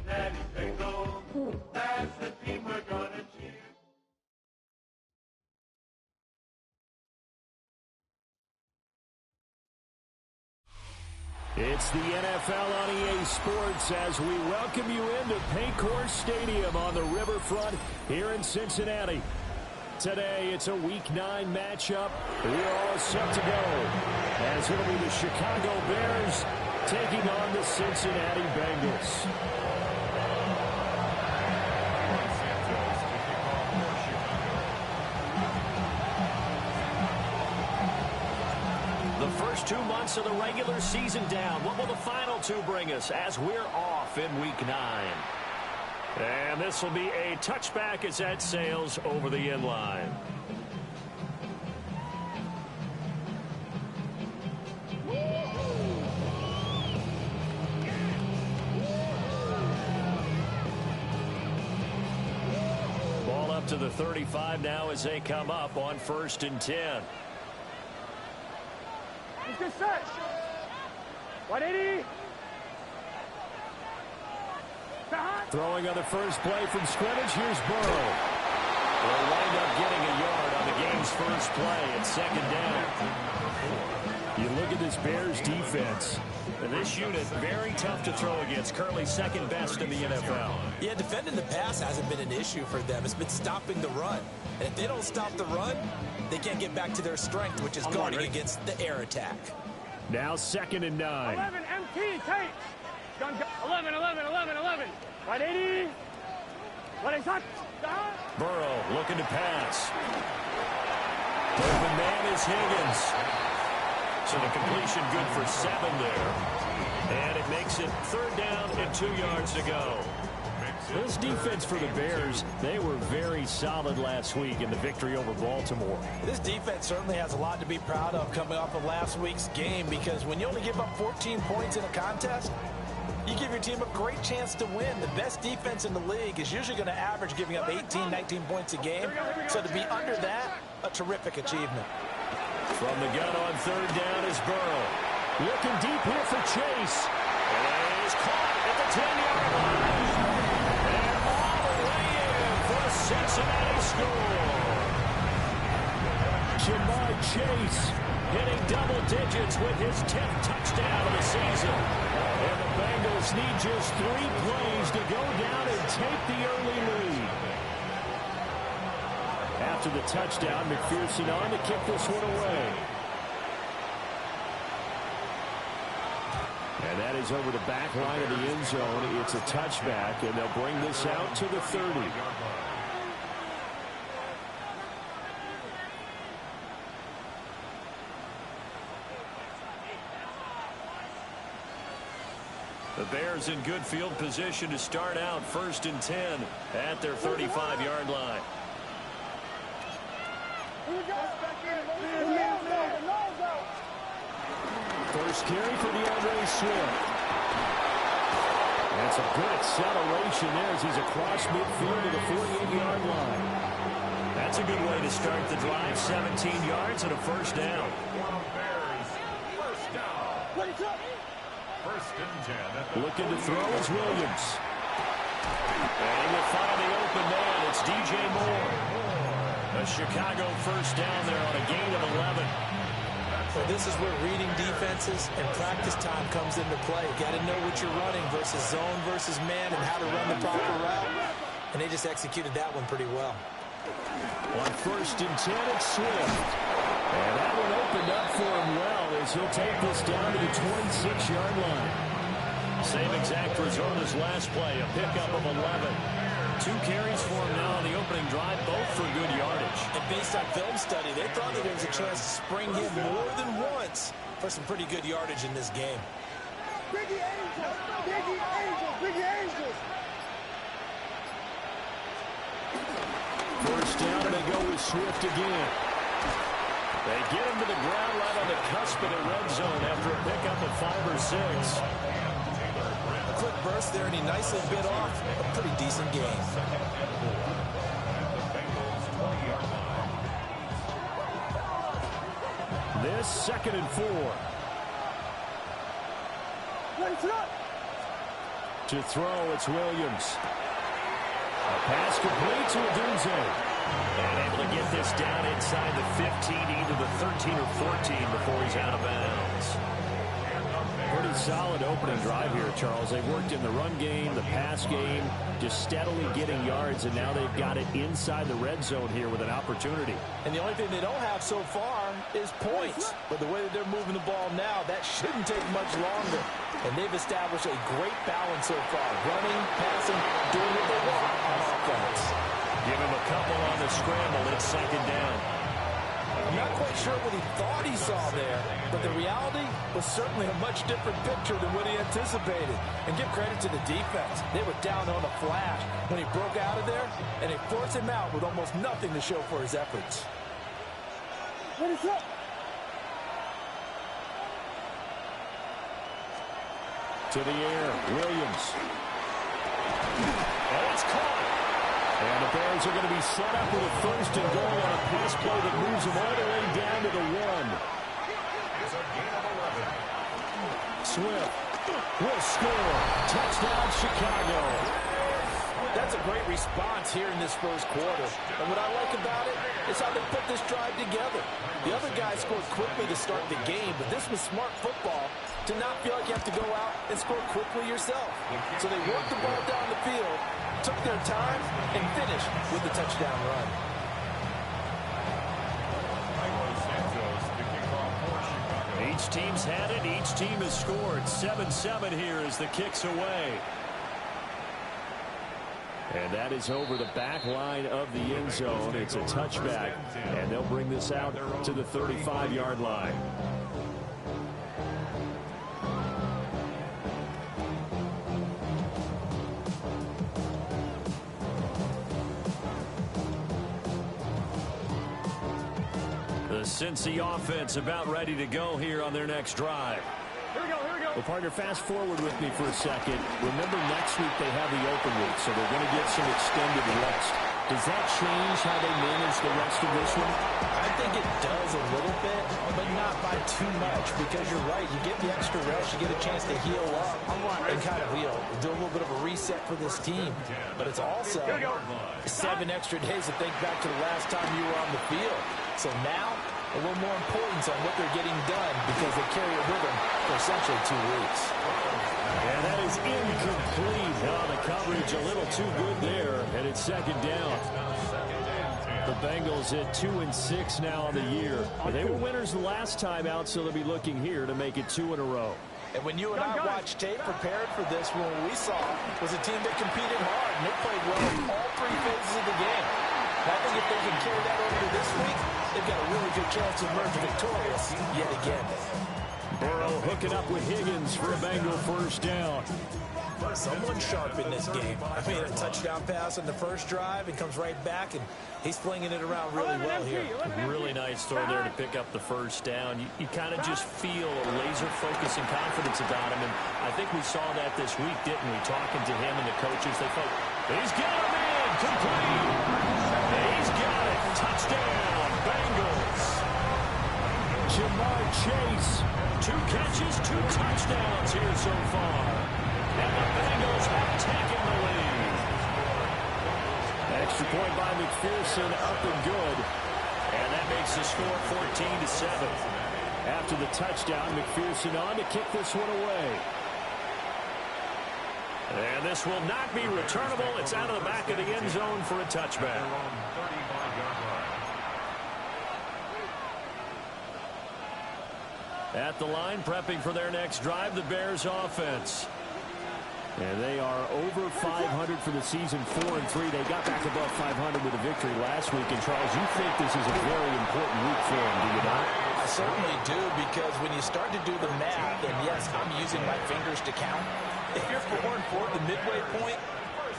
Daddy Bengals, that's the team we're gonna cheer. It's the NFL on EA Sports as we welcome you into Paycor Stadium on the riverfront here in Cincinnati. Today, it's a Week 9 matchup. We're all set to go as it'll be the Chicago Bears taking on the Cincinnati Bengals. The first 2 months of the regular season down. What will the final 2 bring us as we're off in Week 9? And this will be a touchback as that sails over the end line. Ball up to the 35 now as they come up on 1st and 10. Good set. 180. Throwing on the first play from scrimmage. Here's Burrow. They'll wind up getting a yard on the game's first play at 2nd down. You look at this Bears defense. And this unit, very tough to throw against. Currently 2nd best in the NFL. Yeah, defending the pass hasn't been an issue for them. It's been stopping the run. And if they don't stop the run, they can't get back to their strength, which is guarding against the air attack. Now 2nd and 9. 11, MT, tight. 11, 11, 11, 11. 180. What is that? Burrow looking to pass. Open man is Higgins. So the completion good for 7 there. And it makes it 3rd down and 2 yards to go. This defense for the Bears, they were very solid last week in the victory over Baltimore. This defense certainly has a lot to be proud of coming off of last week's game, because when you only give up 14 points in a contest, you give your team a great chance to win. The best defense in the league is usually going to average giving up 18, 19 points a game. So to be under that, a terrific achievement. From the gun on 3rd down is Burrow. Looking deep here for Chase. And it is caught at the 10-yard line. And all the way in for a Cincinnati score. Jamar Chase hitting double digits with his 10th touchdown of the season. And the Bengals need just 3 plays to go down and take the early lead. After the touchdown, McPherson on to kick this one away. And that is over the back line of the end zone. It's a touchback, and they'll bring this out to the 30. The Bears in good field position to start out 1st and 10 at their 35-yard line. First carry for DeAndre Swift. That's a good acceleration there as he's across midfield to the 48-yard line. That's a good way to start the drive. 17 yards and a 1st down. First and 10. Looking to throw is Williams. And he will find the open man. Chicago first down there on a gain of 11. Well, this is where reading defenses and practice time comes into play. You got to know what you're running versus zone versus man and how to run the proper route. And they just executed that one pretty well. On 1st and 10, it's Swift. And that one opened up for him well as he'll take this down to the 26-yard line. Same exact result as last play, a pickup of 11. 2 carries for him now on the opening drive, both for good yardage. And based on film study, they thought that there was a chance to spring him more than once for some pretty good yardage in this game. Biggie Angels! Biggie Angels! Biggie Angels! First down, and they go with Swift again. They get him to the ground right on the cusp of the red zone after a pickup of 5 or 6. A quick burst there, and he nicely bit off a pretty decent gain. This 2nd and 4. To throw, it's Williams. A pass complete to Adunze. And able to get this down inside the 15, either the 13 or 14 before he's out of bounds. Pretty solid opening drive here, Charles. They've worked in the run game, the pass game, just steadily getting yards, and now they've got it inside the red zone here with an opportunity. And the only thing they don't have so far is points. But the way that they're moving the ball now, that shouldn't take much longer. And they've established a great balance so far. Running, passing, doing what they want on offense. Give him a couple on the scramble. It's 2nd down. I'm not quite sure what he thought he saw there, but the reality was certainly a much different picture than what he anticipated. And give credit to the defense. They were down on a flash when he broke out of there, and they forced him out with almost nothing to show for his efforts. What is up? To the air, Williams. And it's caught. And the Bears are going to be set up with a 1st and goal on a pass play that moves them all the way down to the 1. Swift will score. Touchdown, Chicago. That's a great response here in this first quarter. And what I like about it is how they put this drive together. The other guys scored quickly to start the game, but this was smart football to not feel like you have to go out and score quickly yourself. So they worked the ball down the field, took their time, and finished with the touchdown run. Each team's had it. Each team has scored. 7-7 here as the kick's away. And that is over the back line of the end zone. It's a touchback, and they'll bring this out to the 35-yard line. The Cincy offense about ready to go here on their next drive. Here we go, here we go. Well, partner, fast forward with me for a second. Remember, next week they have the open week, so they're going to get some extended rest. Does that change how they manage the rest of this one? I think it does a little bit, but not by too much, because you're right. You get the extra rest, you get a chance to heal up and kind of do a little bit of a reset for this team. But it's also 7 extra days to think back to the last time you were on the field. So now, a little more importance on what they're getting done because they carry it with them for essentially 2 weeks. And that is incomplete. Oh, the coverage a little too good there, and it's 2nd down. The Bengals at 2-6 now on the year. They were winners the last time out, so they'll be looking here to make it 2 in a row. And when you and I watched tape prepared for this, what we saw was a team that competed hard, and they played well in all 3 phases of the game. And I think if they can carry that over to this week, they've got a really good chance to emerge victorious yet again. Burrow hooking up with Higgins for a Bengal first down. Someone sharp in this game. I mean, a touchdown pass on the first drive and comes right back, and he's flinging it around really well here. Really nice throw there to pick up the first down. You kind of just feel a laser focus and confidence about him, and I think we saw that this week, didn't we? Talking to him and the coaches, they thought, he's got him in, complete. He's got it, touchdown, Bengals. Jamar Chase, 2 catches, 2 touchdowns here so far. And the Bengals have taken the lead. Extra Extra point by McPherson, up and good. And that makes the score 14-7. After the touchdown, McPherson on to kick this one away. And this will not be returnable. It's out of the back of the end zone for a touchback. At the line, prepping for their next drive, the Bears offense. And they are over 500 for the season, 4-3. They got back above 500 with a victory last week. And, Charles, you think this is a very important week for them, do you not? I certainly do, because when you start to do the math, and yes, I'm using my fingers to count, if you're 4-4 at the midway point,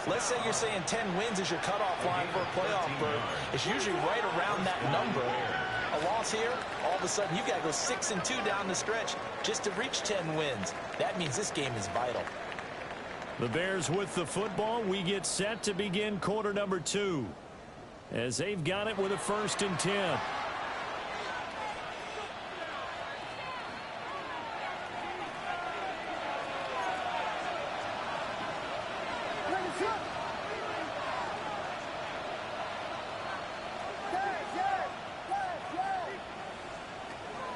let's say you're saying 10 wins is your cutoff line for a playoff berth. It's usually right around that number. A loss here, all of a sudden you got to go 6-2 down the stretch just to reach 10 wins. That means this game is vital. The Bears with the football. We get set to begin quarter number 2 as they've got it with a 1st and 10.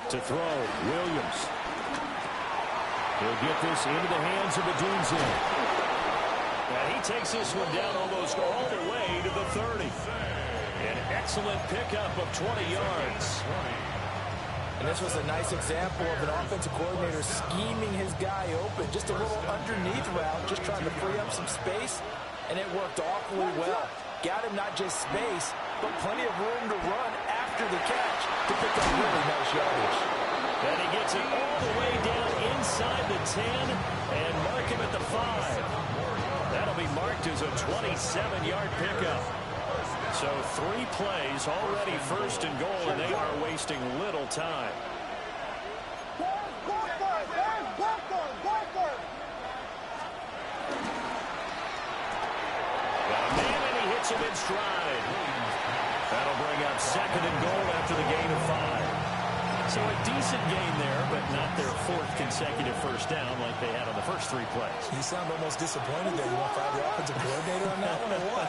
To throw, Williams. He'll get this into the hands of Adunze. And he takes this one down almost all the way to the 30. An excellent pickup of 20 yards. And this was a nice example of an offensive coordinator scheming his guy open. Just a little underneath route, just trying to free up some space. And it worked awfully well. Got him not just space, but plenty of room to run after the catch to pick up really nice yardage. And he gets it all the way down inside the 10 and mark him at the 5. That'll be marked as a 27-yard pickup. So 3 plays already 1st and goal, and they are wasting little time. Got a man, and he hits him in stride. That'll bring up 2nd and goal after the gain of 5. So a decent gain there, but not their 4th consecutive 1st down like they had on the first 3 plays. You sound almost disappointed there. You want to fire the offensive coordinator on that one or what?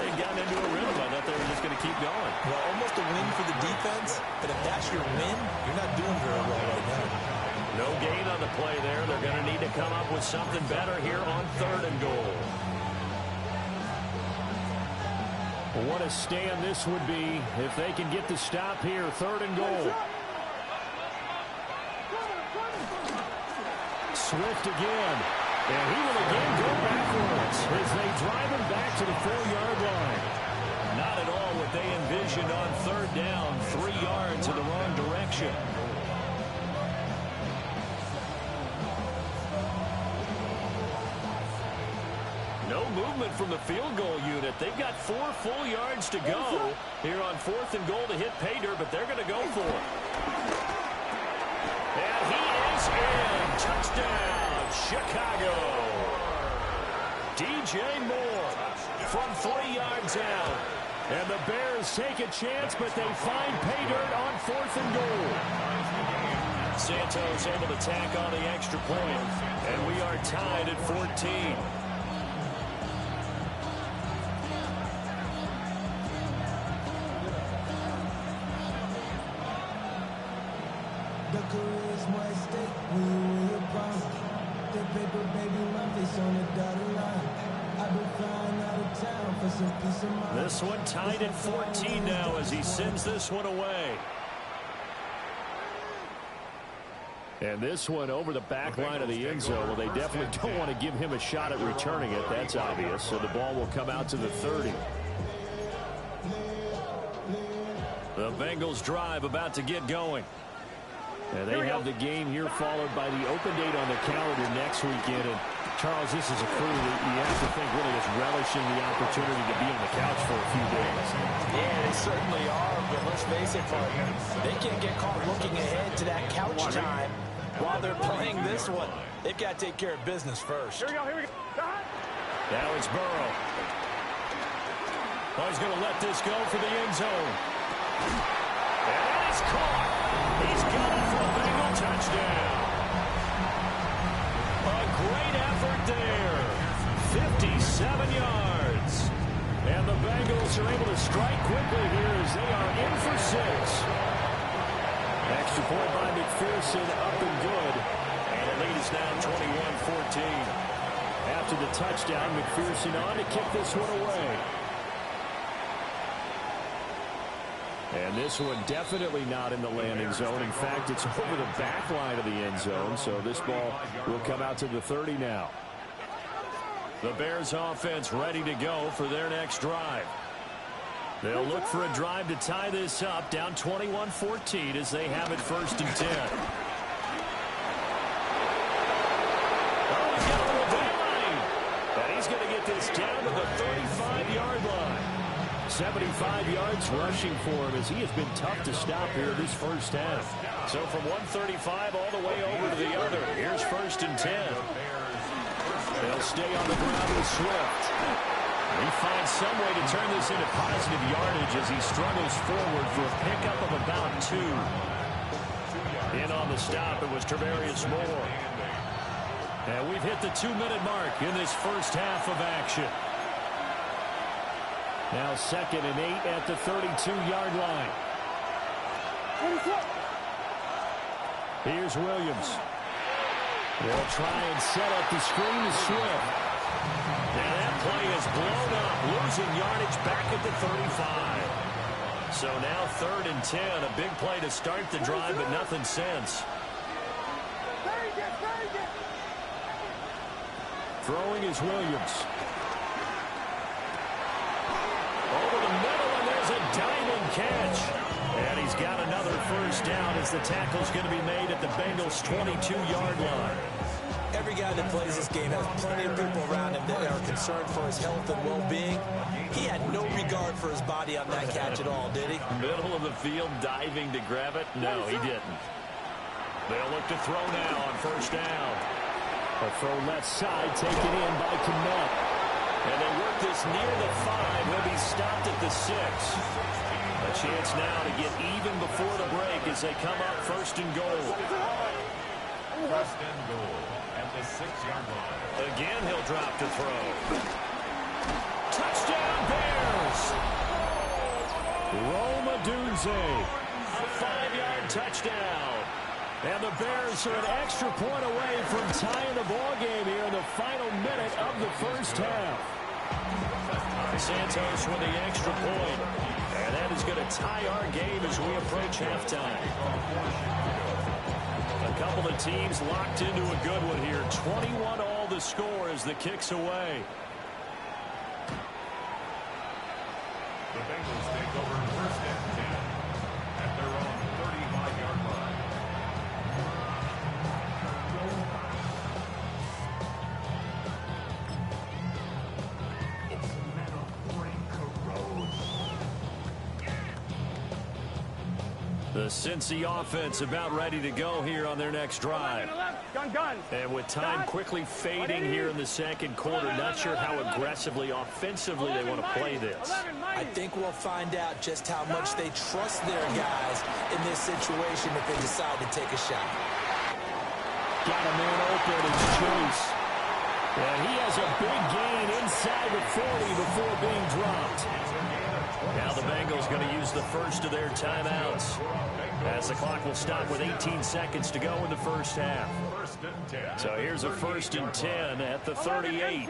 They've gotten into a rhythm. I thought they were just going to keep going. Well, almost a win for the defense, but if that's your win, you're not doing very well right now. No gain on the play there. They're going to need to come up with something better here on 3rd and goal. What a stand this would be if they can get the stop here. 3rd and goal. Swift again. And he will again go backwards as they drive him back to the 4-yard line. Not at all what they envisioned on 3rd down. 3 yards in the wrong direction. No movement from the field goal unit. They've got 4 full yards to go here on 4th and goal to hit pay dirt, but they're going to go for it. And he is in. Touchdown, Chicago. DJ Moore from 3 yards out. And the Bears take a chance, but they find pay dirt on 4th and goal. Santos able to tack on the extra point, and we are tied at 14. This one tied at 14 now as he sends this one away. And this one over the back line of the end zone. Well, they definitely don't want to give him a shot at returning it. That's obvious. So the ball will come out to the 30. The Bengals drive about to get going. And they have the game here followed by the open date on the calendar next weekend. And Charles, this is a crew that you have to think really is relishing the opportunity to be on the couch for a few days. Yeah, they certainly are, but let's face it, partner, they can't get caught looking ahead to that couch time while they're playing this one. They've got to take care of business first. Here we go, here we go. Now it's Burrow. Oh, he's going to let this go for the end zone. And it's caught. He's got it for a Bengal touchdown. A great effort there. 57 yards. And the Bengals are able to strike quickly here as they are in for 6. Extra point by McPherson, up and good. And the lead is now 21-14. After the touchdown, McPherson on to kick this one away. And this one definitely not in the landing zone. In fact, it's over the back line of the end zone. So this ball will come out to the 30 now. The Bears offense ready to go for their next drive. They'll look for a drive to tie this up, down 21-14 as they have it 1st and 10. Oh, he's got a little line. And he's going to get this down to the 35-yard line. 75 yards rushing for him as he has been tough to stop here this first half. So from 135 all the way over to the other. Here's 1st and 10. They'll stay on the ground with Swift. He finds some way to turn this into positive yardage as he struggles forward for a pickup of about 2. In on the stop, it was Travarius Moore. And we've hit the 2-minute mark in this first half of action. Now 2nd and 8 at the 32-yard line. Here's Williams. They'll try and set up the screen to Swift. And that play is blown up, losing yardage back at the 35. So now 3rd and 10, a big play to start the drive, but nothing since. Throwing is Williams. Over the middle, and there's a diving catch. And he's got another first down as the tackle's going to be made at the Bengals' 22-yard line. Every guy that plays this game has plenty of people around him that are concerned for his health and well-being. He had no regard for his body on that catch at all, did he? Middle of the field, diving to grab it? No, he didn't. They'll look to throw now on 1st down. A throw left side taken in by Kmet. And they work this near the 5. He'll be stopped at the 6. A chance now to get even before the break as they come up 1st and goal. 1st and goal at the 6-yard line. Again, he'll drop to throw. Touchdown, Bears! Roma Dunze, a 5-yard touchdown. And the Bears are an extra point away from tying the ball game here in the final minute of the first half. Santos with the extra point. And that is going to tie our game as we approach halftime. A couple of teams locked into a good one here. 21 all the score as the kick's away. The Bengals take over 1st and 10 at their own 35-yard line. The Cincy offense about ready to go here on their next drive. And with time quickly fading here in the 2nd quarter, not sure how aggressively, offensively they want to play this. I think we'll find out just how much they trust their guys in this situation if they decide to take a shot. Got a man open, it's Chase. And he has a big gain inside the 40 before being dropped. Now the Bengals going to use the first of their timeouts as the clock will stop with 18 seconds to go in the first half. So here's a 1st and 10 at the 38.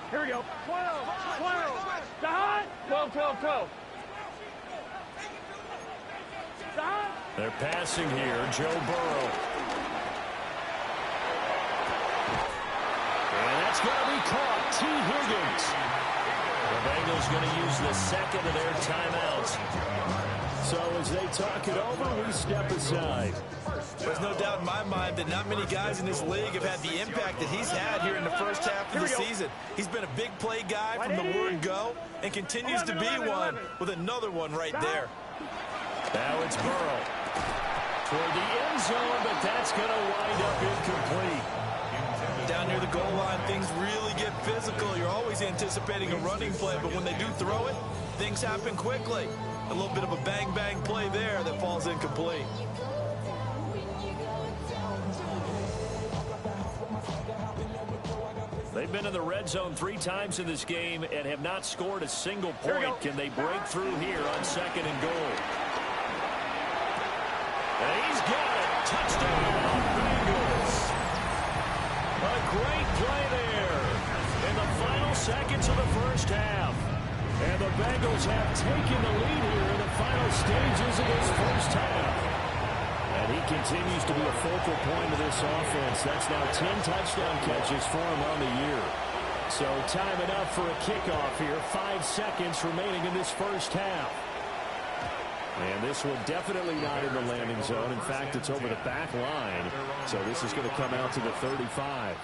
Here we go. 12, 12. They're passing here, Joe Burrow. And that's going to be caught. T. Higgins. The Bengals going to use the 2nd of their timeouts. So as they talk it over, we step aside. There's no doubt in my mind that not many guys in this league have had the impact that he's had here in the first half of the season. He's been a big play guy from the word go and continues to be one with another one right there. Now it's Burrow toward the end zone, but that's going to wind up incomplete. Down near the goal line, things really get physical. You're always anticipating a running play, but when they do throw it, things happen quickly. A little bit of a bang-bang play there that falls incomplete. They They've been in the red zone 3 times in this game and have not scored a single point. Can they break through here on 2nd and goal? And he's got it. Touchdown, Bengals. A great play there in the final seconds of the first half. And the Bengals have taken the lead here in the final stages of this first half. And he continues to be a focal point of this offense. That's now 10 touchdown catches for him on the year. So time enough for a kickoff here. 5 seconds remaining in this first half. And this one definitely not in the landing zone. In fact, it's over the back line. So this is going to come out to the 35.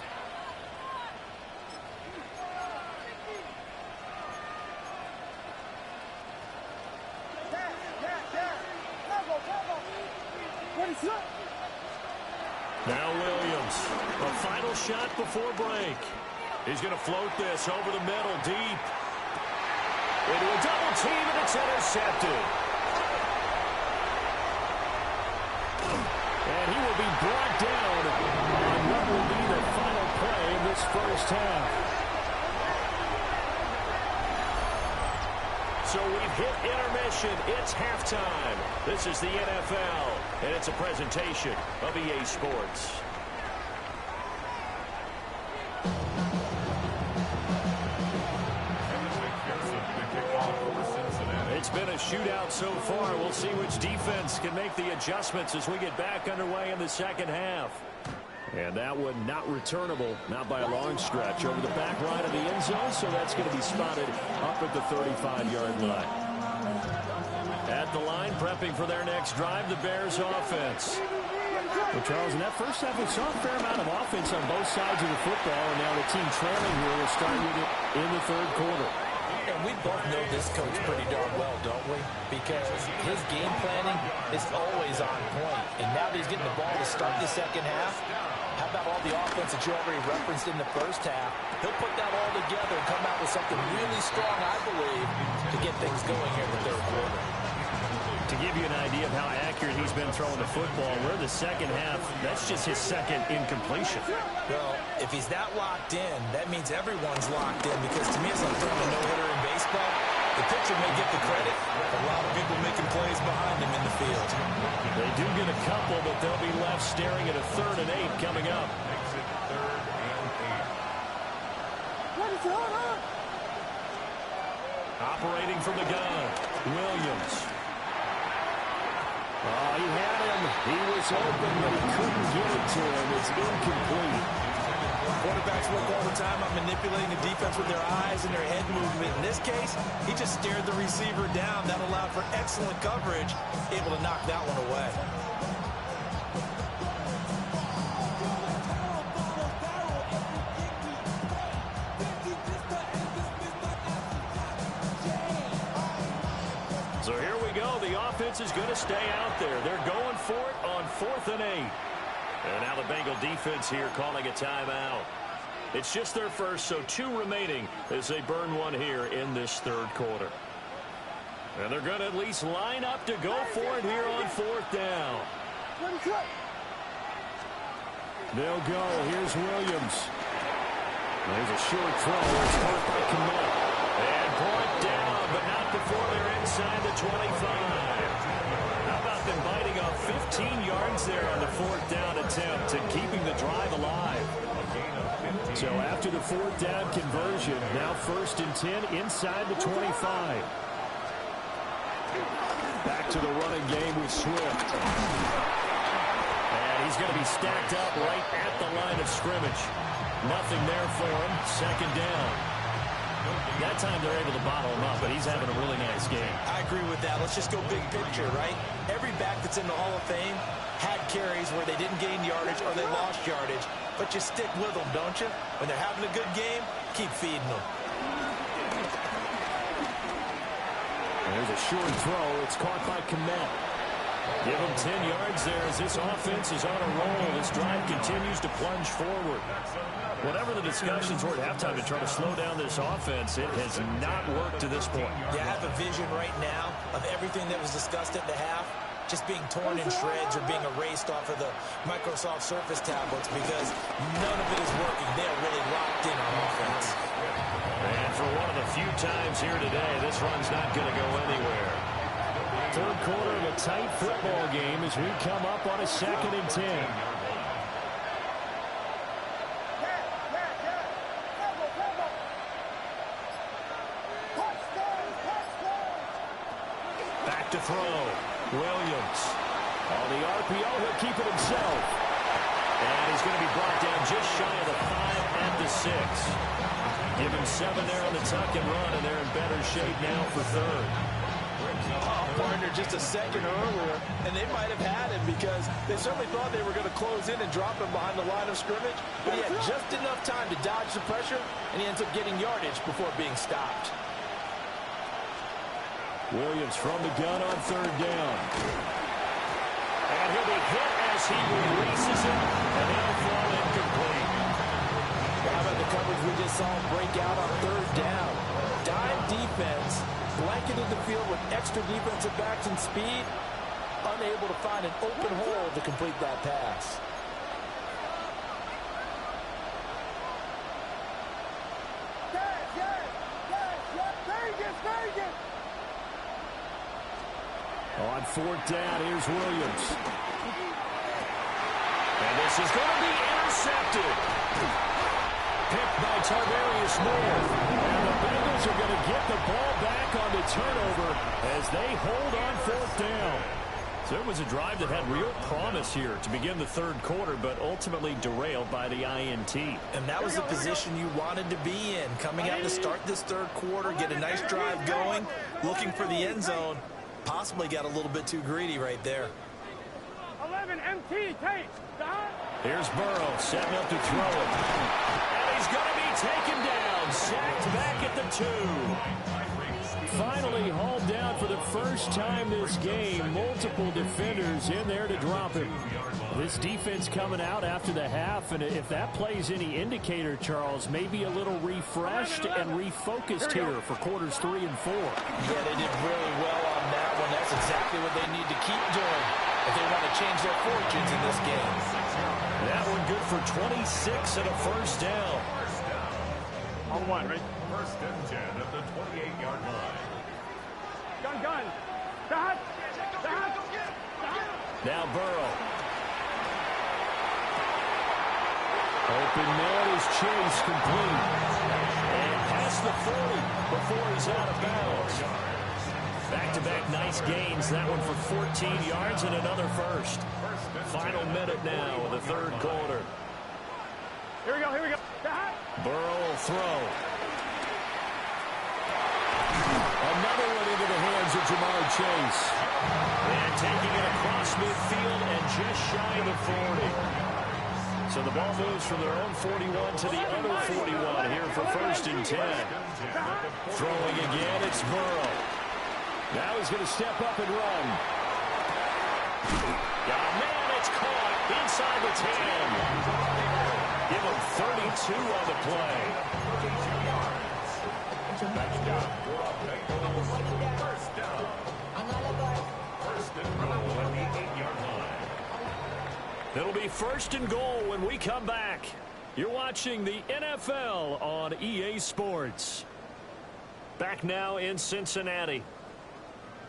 Now Williams, a final shot before break. He's going to float this over the middle, deep. Into a double team, and it's intercepted. And he will be brought down on what will be the final play in this first half. So we've hit intermission. It's halftime. This is the NFL, and it's a presentation of EA Sports. It's been a shootout so far. We'll see which defense can make the adjustments as we get back underway in the second half. And that one not returnable, not by a long stretch, over the back line of the end zone, so that's going to be spotted up at the 35-yard line. At the line, prepping for their next drive, the Bears offense. Well, Charles, in that first half, we saw a fair amount of offense on both sides of the football, and now the team trailing here will start with it in the third quarter. And we both know this coach pretty darn well, don't we? Because his game planning is always on point. And now that he's getting the ball to start the second half, how about all the offense that you already referenced in the first half? He'll put that all together and come out with something really strong, I believe, to get things going here in the third quarter. To give you an idea of how accurate he's been throwing the football, we're the second half. That's just his second incompletion. Well, if he's that locked in, that means everyone's locked in, because to me, it's like throwing a no-hitter in baseball. The pitcher may get the credit, but a lot of people making plays behind him in the field. They do get a couple, but they'll be left staring at a 3rd and 8 coming up. Makes it 3rd and 8. Operating from the gun, Williams. Oh, he had him. He was open, but he couldn't get it to him. It's incomplete. Quarterbacks work all the time on manipulating the defense with their eyes and their head movement. In this case, he just stared the receiver down. That allowed for excellent coverage, able to knock that one away. So here we go. The offense is going to stay out there. They're going for it on 4th and 8. And now the Bengal defense here calling a timeout. It's just their first, so 2 remaining as they burn one here in this third quarter. And they're going to at least line up to go for it here on 4th down. They'll go. Here's Williams. There's a short throw. It's caught by Kmet. And brought down, but not before they're inside the 25. How about them biting off 15 yards there on the 4th down attempt and keeping the drive alive? So after the 4th down conversion, now 1st and 10 inside the 25. Back to the running game with Swift. And he's going to be stacked up right at the line of scrimmage. Nothing there for him. 2nd down. That time they're able to bottle him up, but he's having a really nice game. I agree with that. Let's just go big picture, right? Every back that's in the Hall of Fame had carries where they didn't gain yardage or they lost yardage. But you stick with them, don't you? When they're having a good game, keep feeding them. There's a short throw. It's caught by Kmet. Give him 10 yards there as this offense is on a roll. This drive continues to plunge forward. Whatever the discussions were at halftime to try to slow down this offense, it has not worked to this point. Yeah, I have a vision right now of everything that was discussed at the half just being torn in shreds or being erased off of the Microsoft Surface tablets because none of it is working. They're really locked in on offense. And for one of the few times here today, this run's not going to go anywhere. Third quarter of a tight football game as we come up on a 2nd and 10. Back to throw. Williams. On the RPO, he'll keep it himself. And he's going to be brought down just shy of the 5 at the 6. Give him 7 there on the tuck and run, and they're in better shape now for third. Partner just a second earlier, and they might have had him because they certainly thought they were going to close in and drop him behind the line of scrimmage, but he had just enough time to dodge the pressure, and he ends up getting yardage before being stopped. Williams from the gun on 3rd down. And he'll be hit as he releases it, and he'll fall incomplete. How about the coverage we just saw break out on 3rd down? Dime defense, blanketed the field with extra defensive backs and speed, unable to find an open hole to complete that pass. On 4th down, here's Williams. And this is going to be intercepted. Picked by Tarvarius Moore. And the Bengals are going to get the ball back on the turnover as they hold on 4th down. So it was a drive that had real promise here to begin the 3rd quarter, but ultimately derailed by the INT. And that was the position you wanted to be in. Coming out to start this 3rd quarter, get a nice drive going, looking for the end zone. Possibly got a little bit too greedy right there. 11 MT, take. Here's Burrow setting up to throw it. And he's going to be taken down. Sacked back at the 2. Finally hauled down for the first time this game. Multiple defenders in there to drop him. This defense coming out after the half, and if that plays any indicator, Charles, maybe a little refreshed and refocused here for quarters 3 and 4. Yeah, they did really well on that one. That's exactly what they need to keep doing if they want to change their fortunes in this game. That one good for 26 and a 1st down. On 1, right? 1st and 10 at the 28-yard line. Gun. Dot. Now Burrow. Open man is Chase, complete. And past the 40 before he's out of bounds. Back-to-back nice gains. That one for 14 yards and another 1st. Final minute now of the 3rd quarter. Here we go. Burrow will throw. Another one into the hands of Jamar Chase. And taking it across midfield and just shy of the 40. So the ball moves from their own 41 to the other 41 here for 1st and 10. Throwing again, it's Burrow. Now he's going to step up and run. Man, it's caught inside the 10. Give him 32 on the play. First down. 1st and goal at the 8-yard line. It'll be 1st and goal when we come back. You're watching the NFL on EA Sports. Back now in Cincinnati.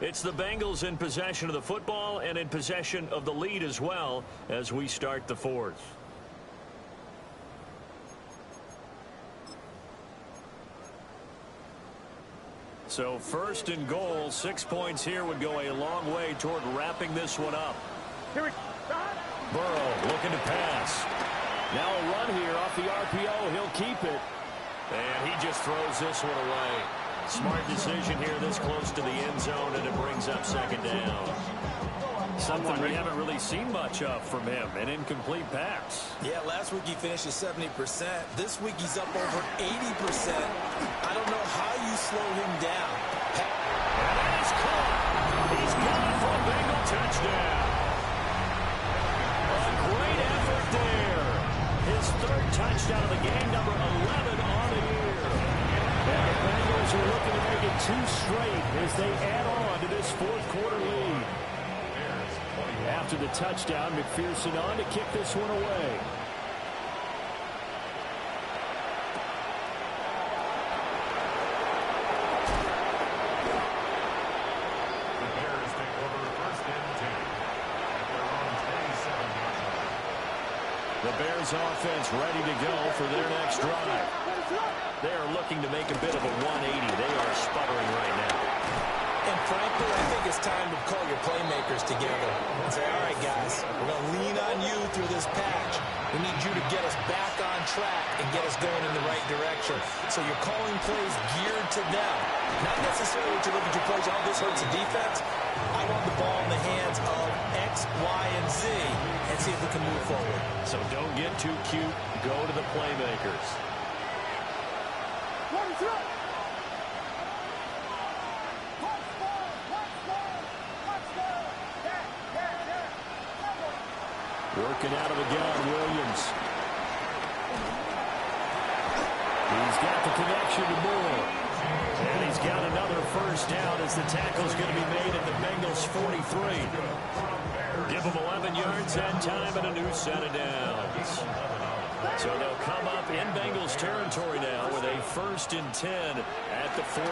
It's the Bengals in possession of the football and in possession of the lead as well as we start the 4th. So 1st and goal, 6 points here would go a long way toward wrapping this one up. Burrow looking to pass. Now a run here off the RPO. He'll keep it. And he just throws this one away. Smart decision here this close to the end zone, and it brings up 2nd down. Something we haven't really seen much of from him, an incomplete pass. Yeah, last week he finished at 70%. This week he's up over 80%. I don't know how you slow him down. And that is caught. He's got it for a Bengal touchdown. A great effort there. His 3rd touchdown of the game, number 11 on the year. And the Bengals are looking to make it 2 straight as they add on to this 4th quarter lead. After the touchdown, McPherson on to kick this one away. The Bears take over first and 10 at their own 27-yard line. The Bears offense ready to go for their next drive. They are looking to make a bit of a 180. They are sputtering right now. And frankly, I think it's time to call your playmakers together and say, all right, guys, we're going to lean on you through this patch. We need you to get us back on track and get us going in the right direction. So you're calling plays geared to them. Not necessarily to look at your plays, oh, this hurts the defense. I want the ball in the hands of X, Y, and Z and see if we can move forward. So don't get too cute. Go to the playmakers. Working out of the gun, Williams. He's got the connection to Moore. And he's got another first down as the tackle's going to be made at the Bengals 43. Give them 11 yards that time and a new set of downs. So they'll come up in Bengals territory now with a first and 10 at the 43.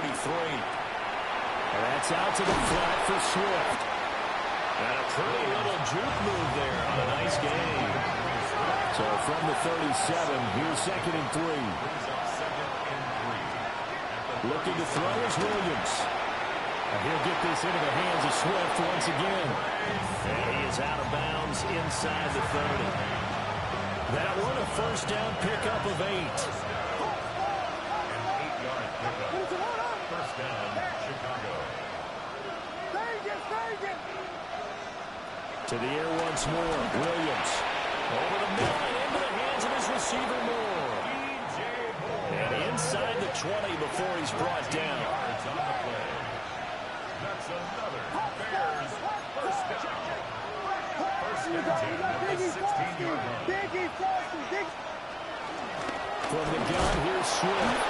That's out to the flat for Swift. And a pretty little juke move there on a nice game. So from the 37, here's second and 3. Looking to throw is Williams. And he'll get this into the hands of Swift once again. And he is out of bounds inside the 30. That one a first down pickup of 8. An 8-yard pickup. First down, Chicago. To the air once more, Williams. Over the middle and into the hands of his receiver, Moore. And inside the 20 before he's brought down. Yards on the play. That's another Bears first down. First and 10 at the 16-yard line. From the gun, here's Swift.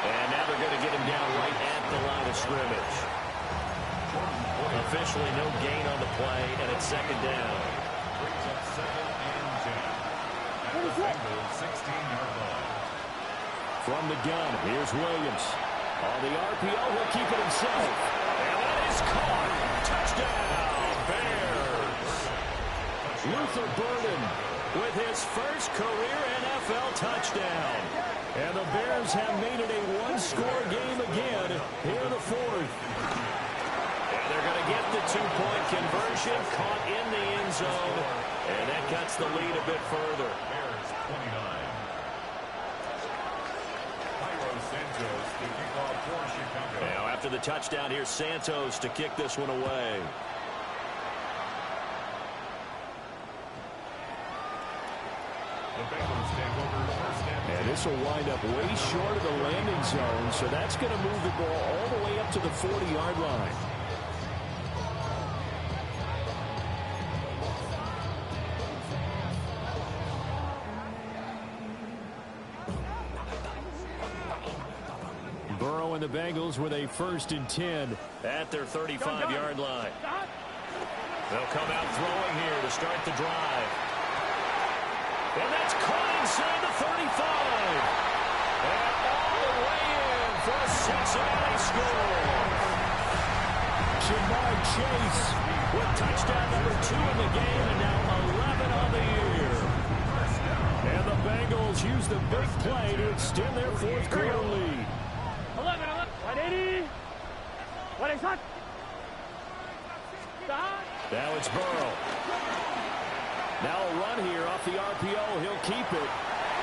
And now they're going to get him down right at the line of scrimmage. Officially no gain on the play, and it's second down. Brings up 7 and 10 at the Bengals 16-yard line. From the gun, here's Williams. On the RPO, he'll keep it himself. And that is caught. Touchdown, Bears. Luther Burden With his first career NFL touchdown. And the Bears have made it a one-score game again here in the fourth. And they're going to get the two-point conversion, caught in the end zone, and that cuts the lead a bit further. Bears 29. Santos to kick off for Chicago. Now after the touchdown, here's Santos to kick this one away. The Bengals take over first and this will wind up way short of the landing zone, so that's going to move the ball all the way up to the 40-yard line. Burrow and the Bengals with a first and 10 at their 35-yard line. They'll come out throwing here to start the drive. And that's caught inside the 35. And all the way in for a Cincinnati score. Jamar Chase With touchdown number 2 in the game and now 11 on the year. And the Bengals use the big play to extend their fourth quarter lead. 11, 180. What is that? Now it's Burrow. Now a run here off the RPO. He'll keep it.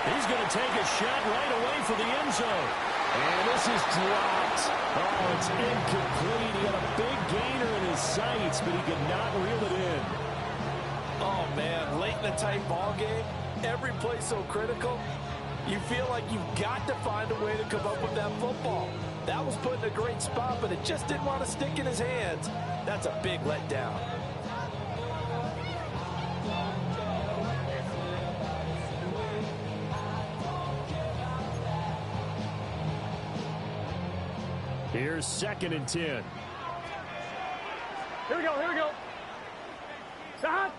He's going to take a shot right away for the end zone. And this is dropped. Oh, it's incomplete. He had a big gainer in his sights, but he could not reel it in. Oh, man, late in a tight ball game, every play so critical. You feel like you've got to find a way to come up with that football. That was put in a great spot, but it just didn't want to stick in his hands. That's a big letdown. Here's second and 10. Here we go, here we go. Start.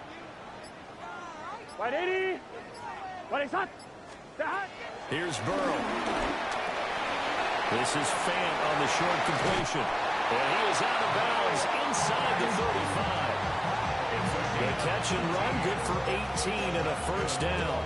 180. 180. Start. Here's Burrow. This is Fant on the short completion. And he is out of bounds inside the 35. The catch and run, good for 18 and a first down.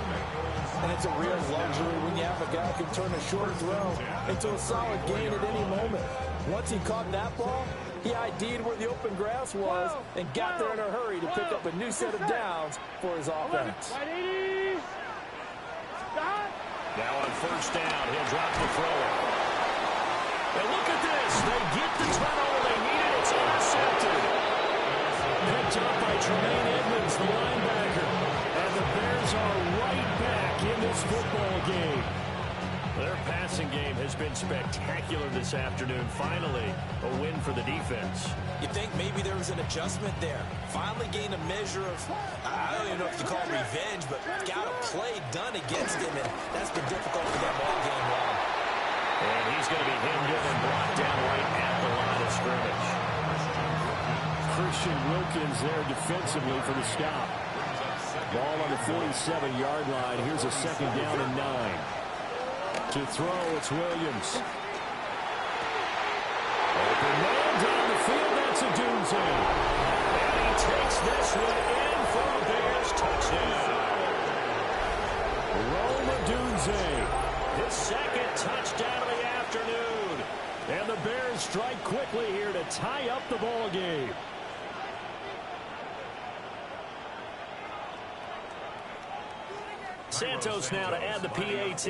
And it's a real luxury when you have a guy who can turn a short throw into a solid gain at any moment. Once he caught that ball, he ID'd where the open grass was and got there in a hurry to pick up a new set of downs for his offense. 180. Start. Now on first down, he'll drop the throw. And look at this. They get the turnover they needed. It's intercepted. Picked up by Tremaine Edmonds, the linebacker. And the Bears are right back in this football game. Their passing game has been spectacular this afternoon. Finally, a win for the defense. You think maybe there was an adjustment there. Finally gained a measure of, I don't even know if you call it revenge, but got a play done against him, and that's been difficult for them all game long. And he's going to be hemmed in and brought down right at the line of scrimmage. Christian Wilkins there defensively for the stop. Ball on the 47-yard line. Here's a second down and 9. To throw, it's Williams. Open man down the field. That's a Dunze. And he takes this one in for a Bears touchdown. Roma Dunze. His second touchdown of the afternoon. And the Bears strike quickly here to tie up the ball game. Santos now to add the PAT.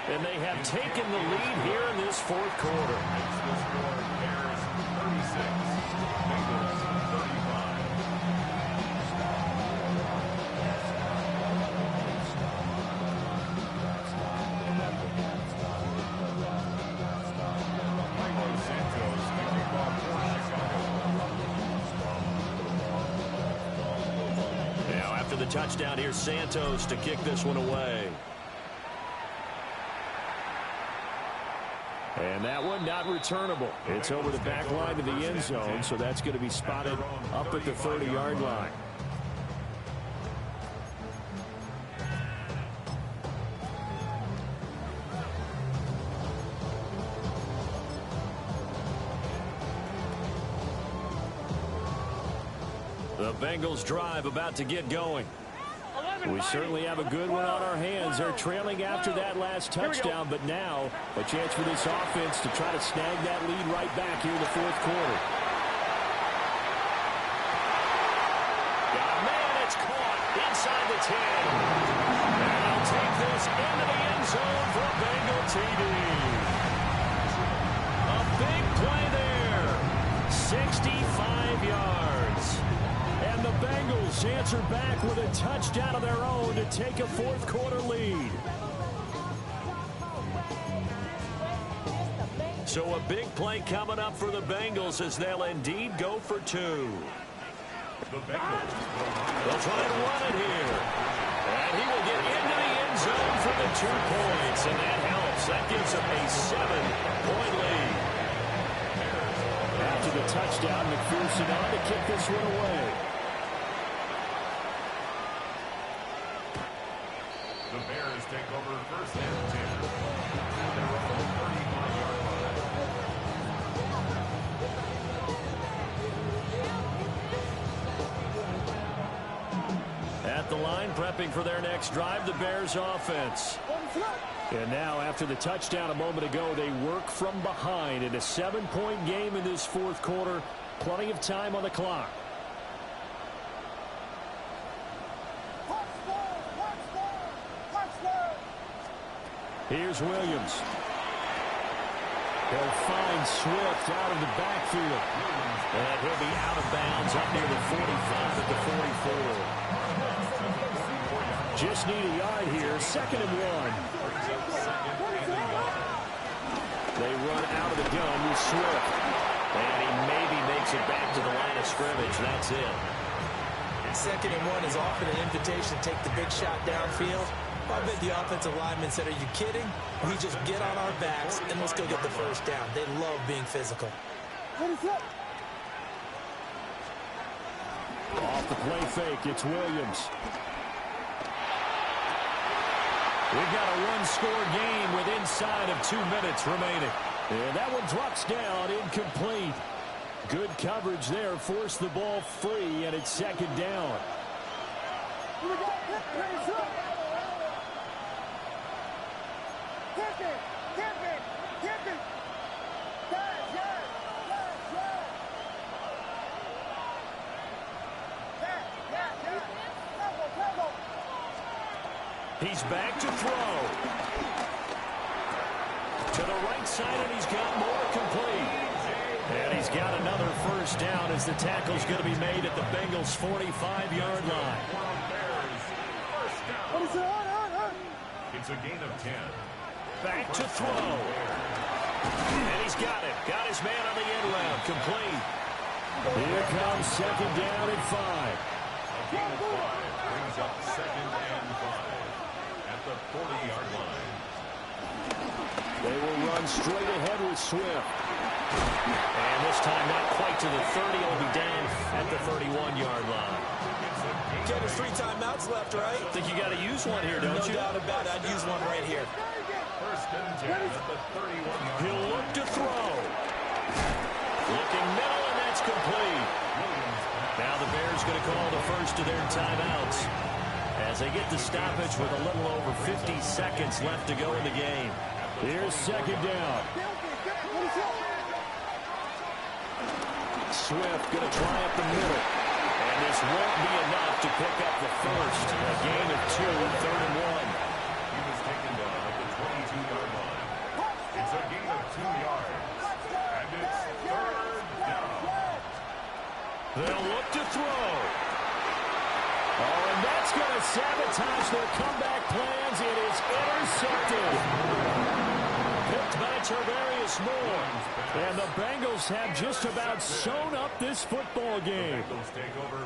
And they have taken the lead here in this fourth quarter. Bears 36, Bengals 35. Santos kicking off for Chicago. Now after the touchdown, here's Santos to kick this one away. And that one not returnable. It's over the back line of the end zone, so that's going to be spotted up at the 30-yard line. The Bengals drive about to get going. We certainly have a good one on our hands. They're trailing after that last touchdown, but now a chance for this offense to try to snag that lead right back here in the fourth quarter. Man, it's caught inside the 10. And he'll take this into the end zone for a Bengal TD. A big play there. 65 yards. And the Bengals answer back with a touchdown of their own to take a fourth quarter lead. So a big play coming up for the Bengals as they'll indeed go for 2. The Bengals They'll try to run it here. And he will get into the end zone for the 2 points. And that helps. That gives them a 7-point lead. After the touchdown, McPherson on to kick this one away. The Bears take over first and 10. Their own 35-yard line. At the line, prepping for their next drive, the Bears offense. And now, after the touchdown a moment ago, they work from behind in a 7-point game in this fourth quarter. Plenty of time on the clock. Here's Williams. He'll find Swift out of the backfield. And he'll be out of bounds up near the 45 at the 44. Just need a yard here. 2nd and 1. They run out of the gun with Swift. And he maybe makes it back to the line of scrimmage. That's it. 2nd and 1 is often an invitation to take the big shot downfield. I bet the offensive lineman said, are you kidding? We just get on our backs and let's go get the first down. They love being physical. Off the play fake, it's Williams. We've got a one-score game with inside of 2 minutes remaining. And that one drops down, incomplete. Good coverage there, forced the ball free, and it's 2nd down. He's back to throw. To the right side, and he's got more complete. And he's got another first down as the tackle's going to be made at the Bengals' 45-yard line. It's a gain of 10. Back to throw. And he's got it. Got his man on the end round. Complete. Here comes 2nd down and 5. A gain of 5 brings up 2nd and 5 at the 40-yard line. They will run straight ahead with Swift. And this time not quite to the 30. It'll be down at the 31-yard line. Ken, there's 3 timeouts left, right? Think you got to use one here, don't you? No doubt about it. I'd use one right here. 1st and 10 at the 31-yard line. He'll look to throw. Looking middle, and that's complete. Now the Bears going to call the first of their timeouts as they get the stoppage with a little over 50 seconds left to go in the game. Here's 2nd down. Swift going to try up the middle. And this won't be enough to pick up the first. A gain of 2, 3rd and 1. He was taken down at the 22-yard line. It's a gain of 2 yards. And it's 3rd down. They'll look to throw. Oh, and that's going to sabotage their comeback plans. It is intercepted. Picked by Tarvarius Moore. And the Bengals have just about sewn up this football game.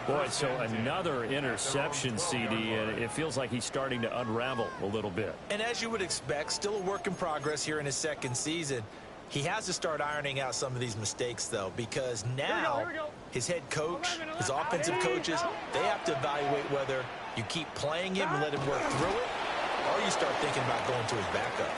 Boy, so another interception, CD, and it feels like he's starting to unravel a little bit. And as you would expect, still a work in progress here in his 2nd season. He has to start ironing out some of these mistakes, though, because now his head coach, his offensive coaches, they have to evaluate whether you keep playing him and let him work through it, or you start thinking about going to his backup.